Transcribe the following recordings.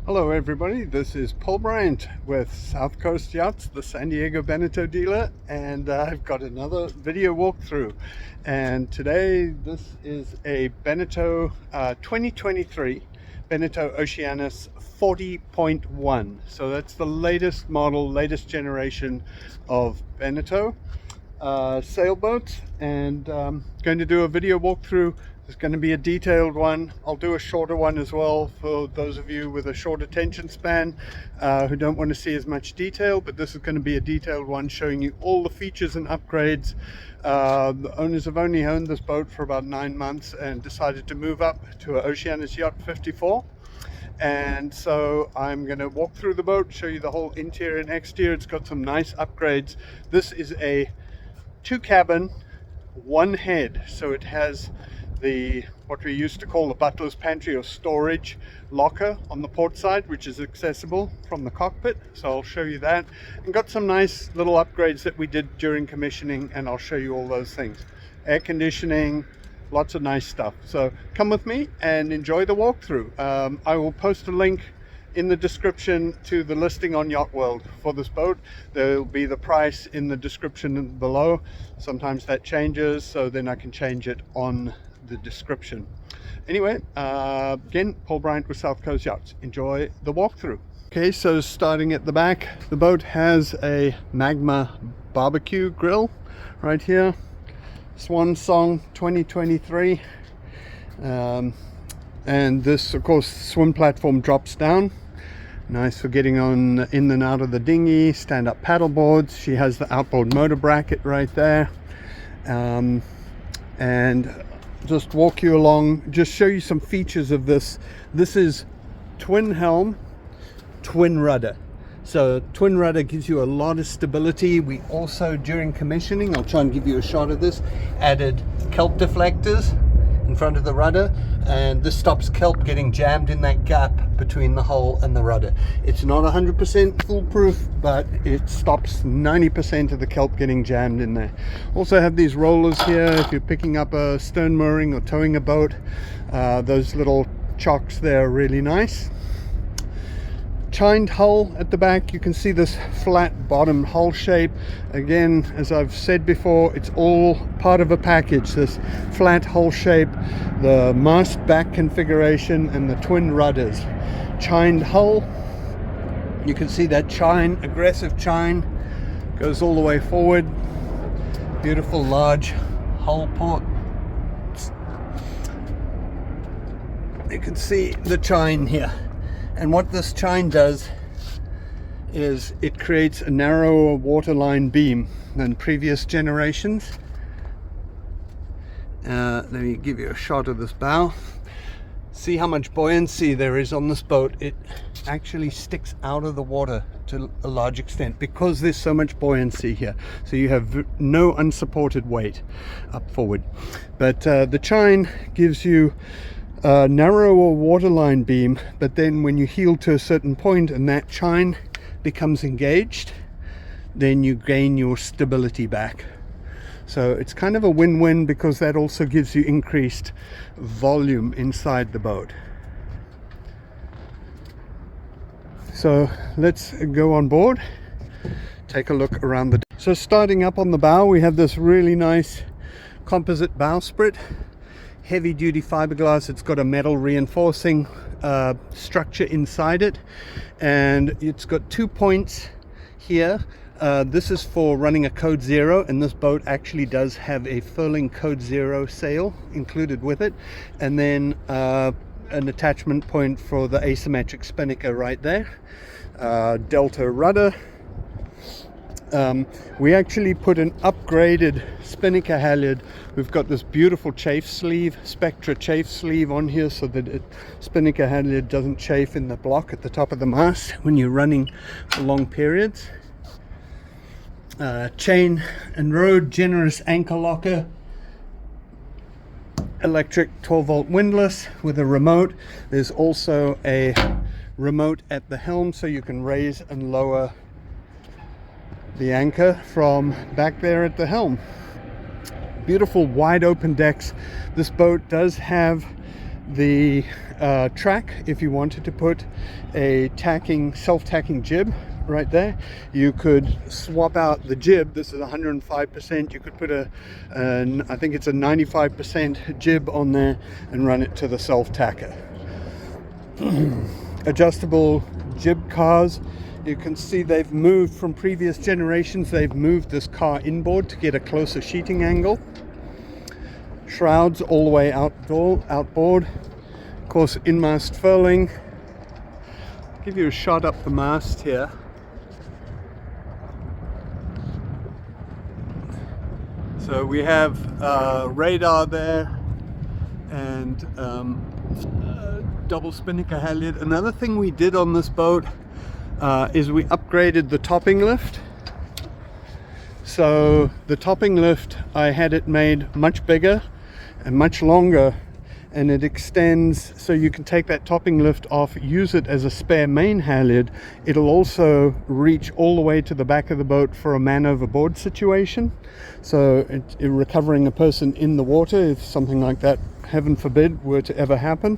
Hello everybody, this is Paul Briant with South Coast Yachts, the San Diego Beneteau dealer, and I've got another video walkthrough. And today this is a Beneteau 2023 Beneteau Oceanis 40.1. So that's the latest model, latest generation of Beneteau sailboats, and going to do a video walkthrough. There's going to be a detailed one. I'll do a shorter one as well for those of you with a short attention span who don't want to see as much detail, but this is going to be a detailed one showing you all the features and upgrades. The owners have only owned this boat for about 9 months and decided to move up to an Oceanis Yacht 54. And so I'm going to walk through the boat, show you the whole interior and exterior. It's got some nice upgrades. This is a 2-cabin, 1 head, so it has what we used to call the butler's pantry or storage locker on the port side, which is accessible from the cockpit. So I'll show you that, and got some nice little upgrades that we did during commissioning, and I'll show you all those things. Air conditioning, lots of nice stuff. So come with me and enjoy the walkthrough. I will post a link in the description to the listing on Yacht World for this boat. There will be the price in the description below. Sometimes that changes, so then I can change it on the description. Anyway, again, Paul Briant with South Coast Yachts. Enjoy the walkthrough. Okay, so starting at the back, the boat has a Magma barbecue grill right here. Swan Song 2023. And this, of course, swim platform drops down. Nice for getting on in and out of the dinghy. Stand-up paddle boards. She has the outboard motor bracket right there. And just walk you along, just show you some features of this. This is twin helm, twin rudder. So twin rudder gives you a lot of stability. We also, during commissioning, I'll try and give you a shot of this, added kelp deflectors in front of the rudder, and this stops kelp getting jammed in that gap between the hull and the rudder. It's not 100% foolproof, but it stops 90% of the kelp getting jammed in there. Also have these rollers here if you're picking up a stern mooring or towing a boat. Those little chocks there are really nice. Chined hull at the back. You can see this flat bottom hull shape. Again, as I've said before, it's all part of a package. This flat hull shape, the mast back configuration, and the twin rudders. Chined hull. You can see that chine, aggressive chine, goes all the way forward. Beautiful large hull port. You can see the chine here. And what this chine does is it creates a narrower waterline beam than previous generations. Let me give you a shot of this bow. See how much buoyancy there is on this boat. It actually sticks out of the water to a large extent because there's so much buoyancy here. So you have no unsupported weight up forward. But the chine gives you a narrower waterline beam, but then when you heel to a certain point and that chine becomes engaged, then you gain your stability back. So it's kind of a win-win because that also gives you increased volume inside the boat. So let's go on board, take a look around the deck. So starting up on the bow, we have this really nice composite bowsprit. Heavy duty fiberglass. It's got a metal reinforcing structure inside it, and it's got 2 points here. This is for running a code 0, and this boat actually does have a furling code 0 sail included with it, and then an attachment point for the asymmetric spinnaker right there. Delta rudder. We actually put an upgraded spinnaker halyard. We've got this beautiful chafe sleeve, Spectra chafe sleeve on here, so that spinnaker halyard doesn't chafe in the block at the top of the mast when you're running for long periods. Chain and rode generous anchor locker. Electric 12-volt windlass with a remote. There's also a remote at the helm, so you can raise and lower the anchor from back there at the helm. Beautiful wide open decks. This boat does have the track. If you wanted to put a self-tacking jib right there, you could swap out the jib. This is 105%. You could put I think it's a 95% jib on there and run it to the self-tacker. Adjustable jib cars. You can see they've moved from previous generations. They've moved this car inboard to get a closer sheeting angle. Shrouds all the way outboard. Of course, in-mast furling. I'll give you a shot up the mast here. So we have radar there and double spinnaker halyard. Another thing we did on this boat is we upgraded the topping lift. So the topping lift, I had it made much bigger and much longer, and it extends so you can take that topping lift off, use it as a spare main halyard. It'll also reach all the way to the back of the boat for a man overboard situation. So recovering a person in the water, if something like that, heaven forbid, were to ever happen,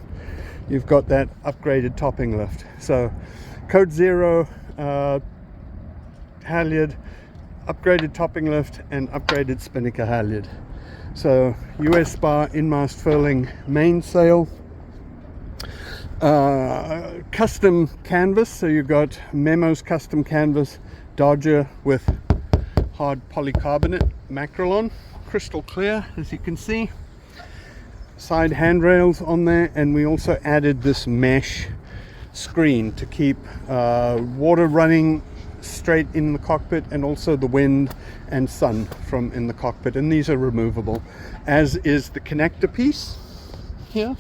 you've got that upgraded topping lift. So Code Zero halyard, upgraded topping lift, and upgraded spinnaker halyard. So US spar, in-mast furling mainsail, custom canvas. So you've got Memo's custom canvas, Dodger with hard polycarbonate mackerel on, crystal clear as you can see. Side handrails on there, and we also added this mesh screen to keep water running straight in the cockpit, and also the wind and sun from in the cockpit, and these are removable, as is the connector piece here.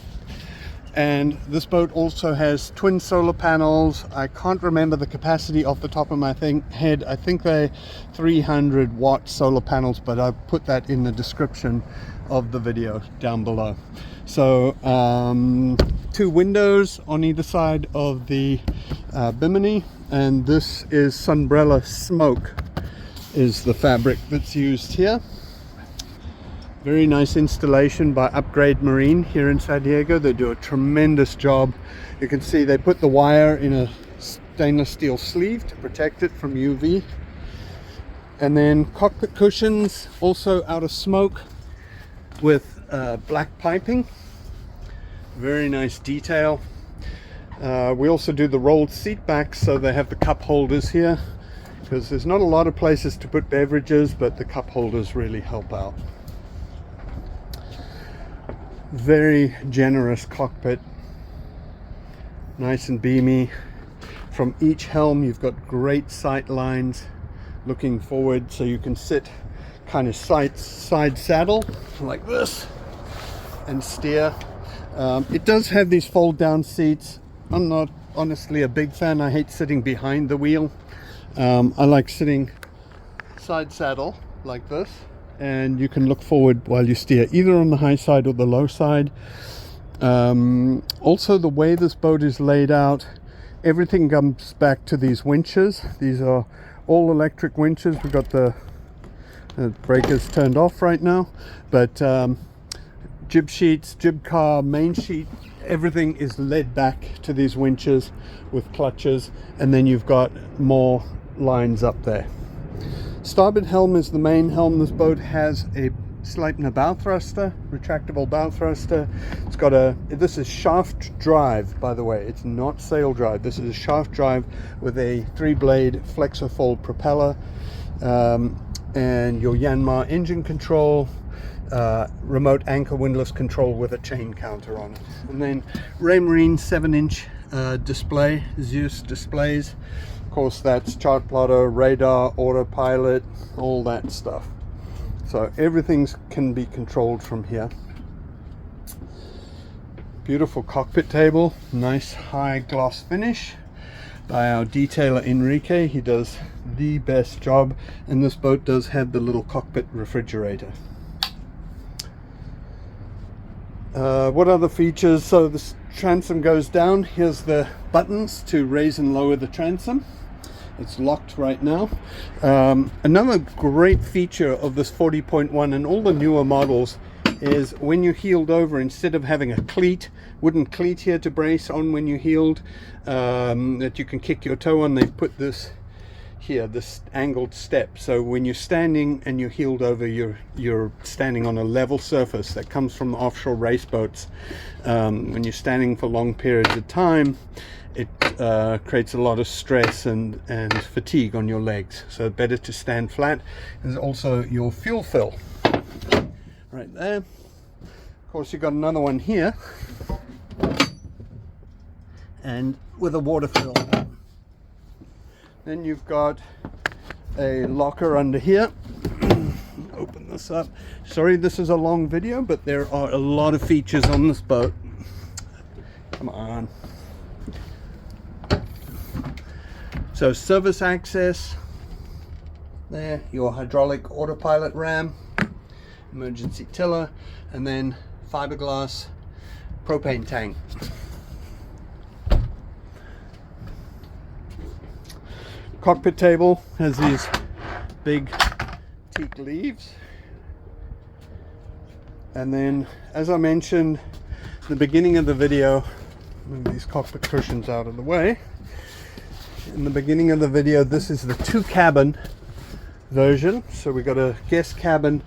And this boat also has twin solar panels. I can't remember the capacity off the top of my head. I think they're 300 watt solar panels, but I'll put that in the description of the video down below. So 2 windows on either side of the bimini, and this is Sunbrella Smoke is the fabric that's used here. Very nice installation by Upgrade Marine here in San Diego. They do a tremendous job. You can see they put the wire in a stainless steel sleeve to protect it from UV. And then cockpit cushions, also out of smoke, with black piping. Very nice detail. We also do the rolled seat backs, so they have the cup holders here, because there's not a lot of places to put beverages, but the cup holders really help out. Very generous cockpit, nice and beamy. From each helm you've got great sight lines looking forward, so you can sit kind of side saddle like this and steer. It does have these fold down seats. I'm not honestly a big fan. I hate sitting behind the wheel. I like sitting side saddle like this, and you can look forward while you steer, either on the high side or the low side. Also, the way this boat is laid out, everything comes back to these winches. These are all electric winches. We've got the breakers turned off right now, but jib sheets, jib car, main sheet, everything is led back to these winches with clutches, and then you've got more lines up there. Starboard helm is the main helm. This boat has a Sleipner bow thruster, retractable bow thruster. It's got this is shaft drive, by the way. It's not sail drive. This is a shaft drive with a 3-blade flexor fold propeller, and your Yanmar engine control, remote anchor windlass control with a chain counter on it. And then Raymarine 7-inch display, Zeus displays. Of course, that's chart plotter, radar, autopilot, all that stuff. So everything can be controlled from here. Beautiful cockpit table, nice high gloss finish by our detailer Enrique. He does the best job, and this boat does have the little cockpit refrigerator. What other features? So this transom goes down. Here's the buttons to raise and lower the transom. It's locked right now. Another great feature of this 40.1 and all the newer models is when you heeled over, instead of having a cleat, wooden cleat here to brace on when you heeled, that you can kick your toe on, they've put this here, this angled step, so when you're standing and you're heeled over, you're standing on a level surface. That comes from the offshore race boats. When you're standing for long periods of time, it creates a lot of stress and fatigue on your legs, so better to stand flat. There's also your fuel fill right there. Of course, you've got another one here, and with a water fill. Then you've got a locker under here. Open this up. Sorry, this is a long video, but there are a lot of features on this boat. Come on. So service access. There, your hydraulic autopilot ram, emergency tiller, and then fiberglass propane tank. Cockpit table has these big teak leaves, and then, as I mentioned in the beginning of the video, move these cockpit cushions out of the way. In the beginning of the video, this is the 2-cabin version, so we got a guest cabin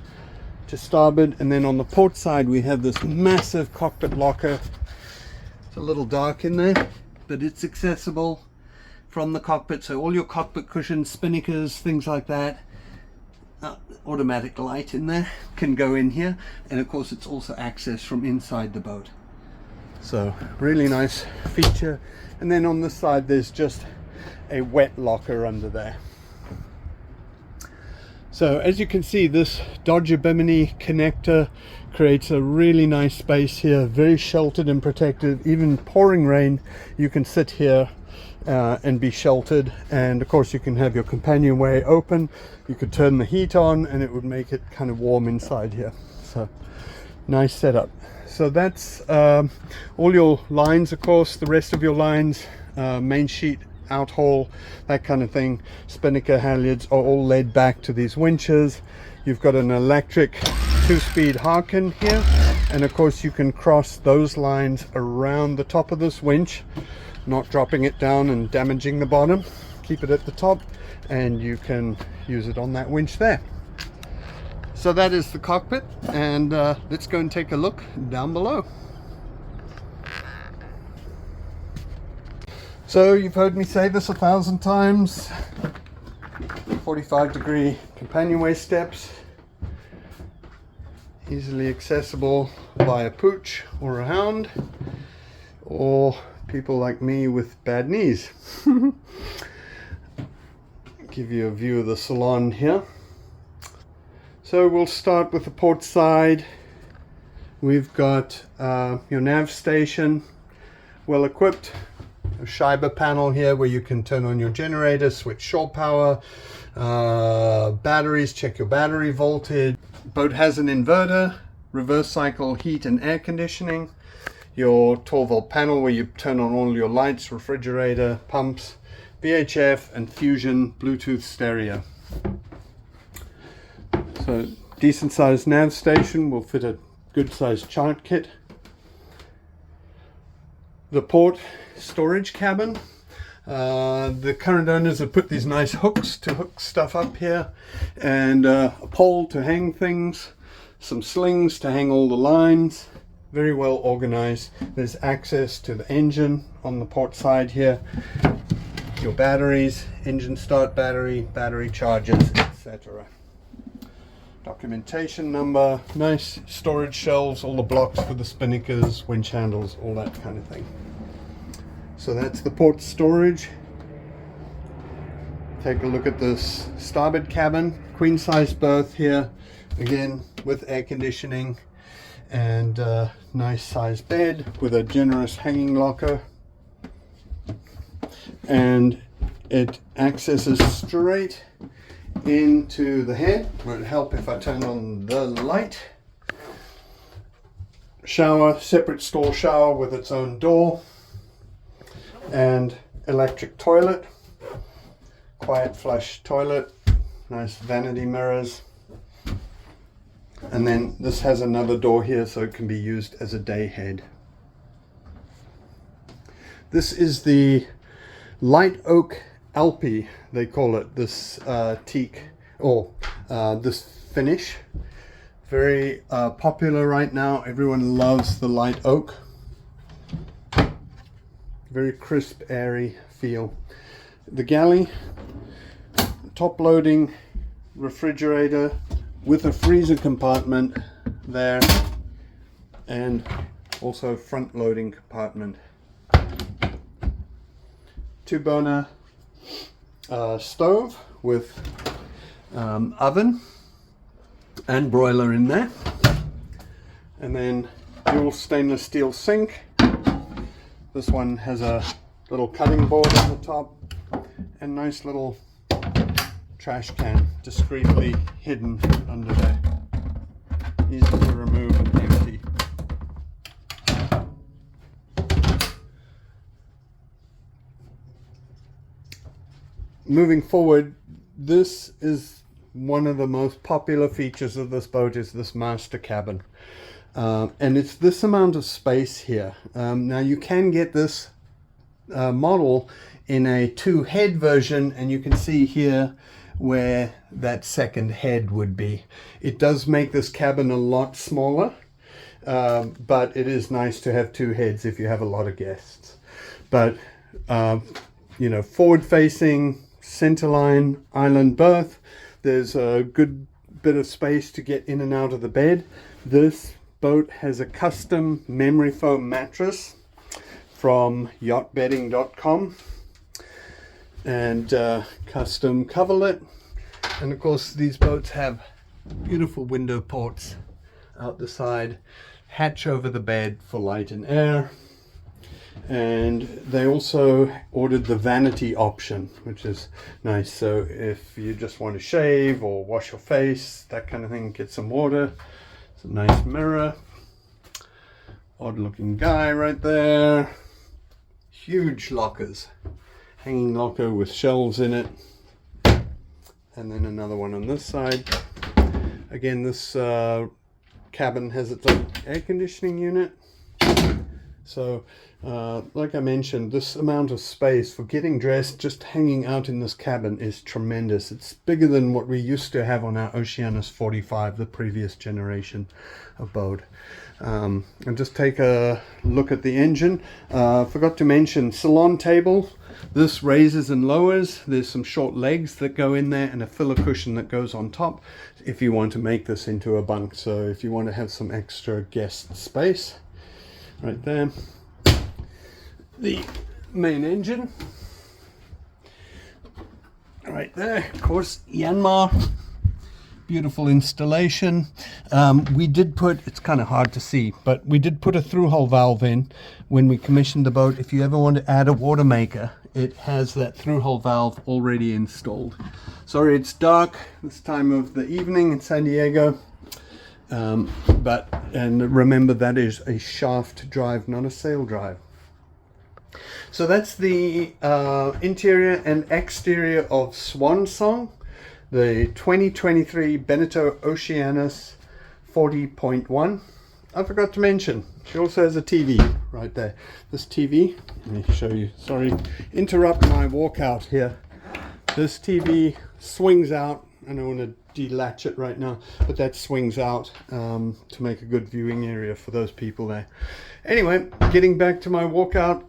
to starboard, and then on the port side we have this massive cockpit locker. It's a little dark in there, but it's accessible from the cockpit, so all your cockpit cushions, spinnakers, things like that, automatic light in there, can go in here, and of course it's also accessed from inside the boat. So really nice feature. And then on this side there's just a wet locker under there. So as you can see, this Dodger Bimini connector creates a really nice space here, very sheltered and protected. Even pouring rain, you can sit here and be sheltered. And of course you can have your companionway open, you could turn the heat on, and it would make it kind of warm inside here. So nice setup. So that's all your lines, of course, the rest of your lines, main sheet, out haul, that kind of thing, spinnaker halyards are all led back to these winches. You've got an electric 2-speed Harken here, and of course you can cross those lines around the top of this winch, not dropping it down and damaging the bottom. Keep it at the top, and you can use it on that winch there. So that is the cockpit, and let's go and take a look down below. So you've heard me say this 1,000 times, 45-degree companionway steps, easily accessible by a pooch or a hound, or people like me with bad knees. Give you a view of the salon here. So we'll start with the port side. We've got your nav station, well equipped. A Scheibe panel here where you can turn on your generator, switch shore power, batteries, check your battery voltage. Boat has an inverter, reverse cycle heat and air conditioning. Your 12-volt panel where you turn on all your lights, refrigerator, pumps, VHF and Fusion Bluetooth stereo. So decent sized nav station will fit a good sized chart kit. The port storage cabin, the current owners have put these nice hooks to hook stuff up here, and a pole to hang things, some slings to hang all the lines. Very well organized. There's access to the engine on the port side here, your batteries, engine start battery, battery chargers, etc. Documentation number, nice storage shelves, all the blocks for the spinnakers, winch handles, all that kind of thing. So that's the port storage. Take a look at this starboard cabin, queen size berth here, again with air conditioning, and nice size bed with a generous hanging locker, and it accesses straight into the head. Would help if I turn on the light. Shower, separate stall shower with its own door, and electric toilet, quiet flush toilet, nice vanity mirrors, And then this has another door here so it can be used as a day head. This is the light oak Alpi, they call it, this teak, or this finish. Very popular right now. Everyone loves the light oak. Very crisp, airy feel. The galley, top loading refrigerator with a freezer compartment there, and also front loading compartment. 2-burner stove with oven and broiler in there, and then dual stainless steel sink. This one has a little cutting board on the top and nice little trash can discreetly hidden under there. Easy to remove and empty. Moving forward, this is one of the most popular features of this boat, is this master cabin. And it's this amount of space here. Now you can get this model in a 2-head version, and you can see here where that second head would be. It does make this cabin a lot smaller, but it is nice to have 2 heads if you have a lot of guests. But you know, forward facing, centerline island berth. There's a good bit of space to get in and out of the bed. This boat has a custom memory foam mattress from yachtbedding.com and custom coverlet. And of course these boats have beautiful window ports out the side, hatch over the bed for light and air. And they also ordered the vanity option, which is nice. So if you just want to shave or wash your face, that kind of thing, get some water. It's a nice mirror. Odd looking guy right there. Huge lockers. Hanging locker with shelves in it. And then another one on this side. Again, this cabin has its own air conditioning unit. So like I mentioned, this amount of space for getting dressed just hanging out in this cabin is tremendous. It's bigger than what we used to have on our Oceanis 45, the previous generation of boat. And just take a look at the engine. Forgot to mention salon table. This raises and lowers. There's some short legs that go in there and a filler cushion that goes on top if you want to make this into a bunk. So if you want to have some extra guest space, right there. The main engine right there, of course, Yanmar. Beautiful installation. We did put, it's kind of hard to see, but we did put a through-hole valve in when we commissioned the boat. If you ever want to add a water maker, it has that through-hole valve already installed. Sorry it's dark this time of the evening in San Diego. And remember, that is a shaft drive, not a sail drive. So that's the interior and exterior of Swan Song, the 2023 Beneteau Oceanis 40.1. I forgot to mention, she also has a TV right there. This TV, let me show you, sorry, interrupt my walkout here. This TV swings out. I don't want to delatch it right now, but that swings out to make a good viewing area for those people there. Anyway, getting back to my walkout,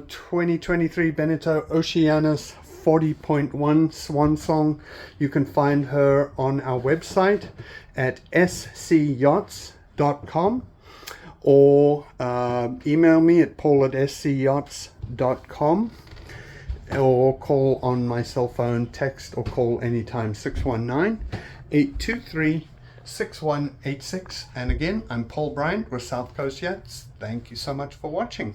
2023 Beneteau Oceanis 40.1 Swan Song. You can find her on our website at scyachts.com or email me at paul@scyachts.com. or call on my cell phone, text or call anytime, 619-823-6186. And again, I'm Paul Briant with South Coast Yachts. Thank you so much for watching.